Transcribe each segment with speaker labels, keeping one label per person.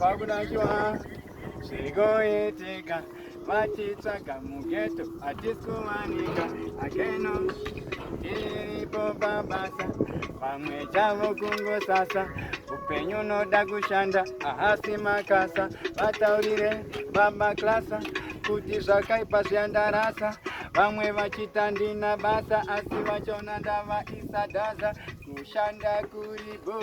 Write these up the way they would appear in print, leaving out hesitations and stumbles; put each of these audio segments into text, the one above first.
Speaker 1: pakudachwa zvigoitika vachitsvaga mugeto hatisikuwanika akeno iripo pabasa vamwe chavo kungosasa upenyu unoda kushanda ahasi makasa vataurire vamaklasa kuti zvakaipa zviandarasa vamwe vachita ndina basa asi vachona ndavaisa dhaza kushanda kuripo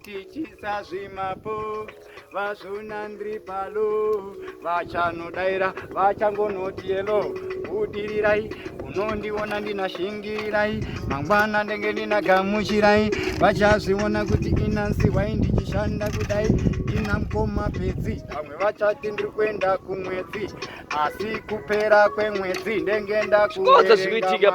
Speaker 1: tichisazvimapo vazvona ndiri palo vachanodaira vachangonoti yelo udirirai unondiona ndinashingirirai mangwana ndenge ndinagamuchirai vachazviona kuti inansiwai ndichishanda kudai ina mukoma pedzi vamwe vachati ndiri kuenda kumwedzi asi kupera kwemwedzi ndenge ndakuitika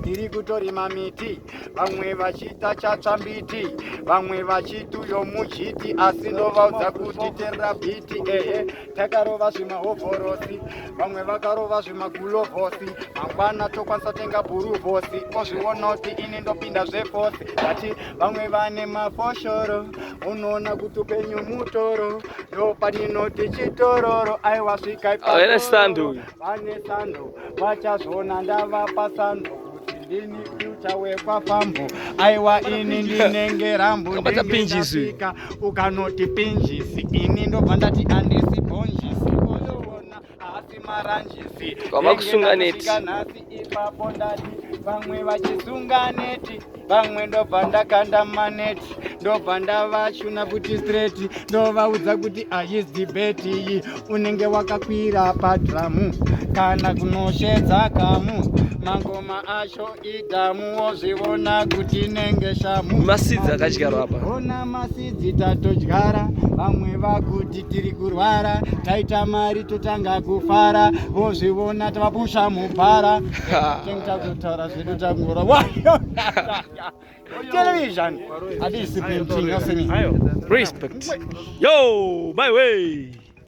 Speaker 1: tiri kutorima miti vamwe vachita chatsva mbiti vamwe vachiti uyo muchiti asi ndovaudza kuti terera bhiti ehe takarova zvimahovhorosi vamwe vakarova zvimagulovhosi mangwana tokwanisa tenga bhuruvhosi ozviona kuti ini ndopinda zvefosi ati vamwe vane mafoshoro unoona kuti upenyu mutoro ndopaninoti chitororo aiwa svikaipa
Speaker 2: sando
Speaker 1: vane sando vachazviona ndavapa sando ndini future wekwafambo aiwa ini ndinenge rambo ndingesvika ukanoti pinjisi ini ndobva ndati handisi bhonjisi oyoona asi maranjisi nhasi ipapo ndati vamwe vachisunga neti vamwe ndobva ndakanda maneti ndobva ndavashuna kuti straight ndovaudza kuti ayizibheti iyi unenge wakakwira padhamu kana kunoshedza kamu mangoma acho idhamu wozviona kuti nenge shamu
Speaker 2: masidzi akadyarwa apa
Speaker 1: ona masidzi tatodyara vamwe vakuti tiri kurwara taita mari totanga kufara vozviona tavapusha mubhara tengitazotaura zvedu tangura television hadisi painting
Speaker 2: respect yo my way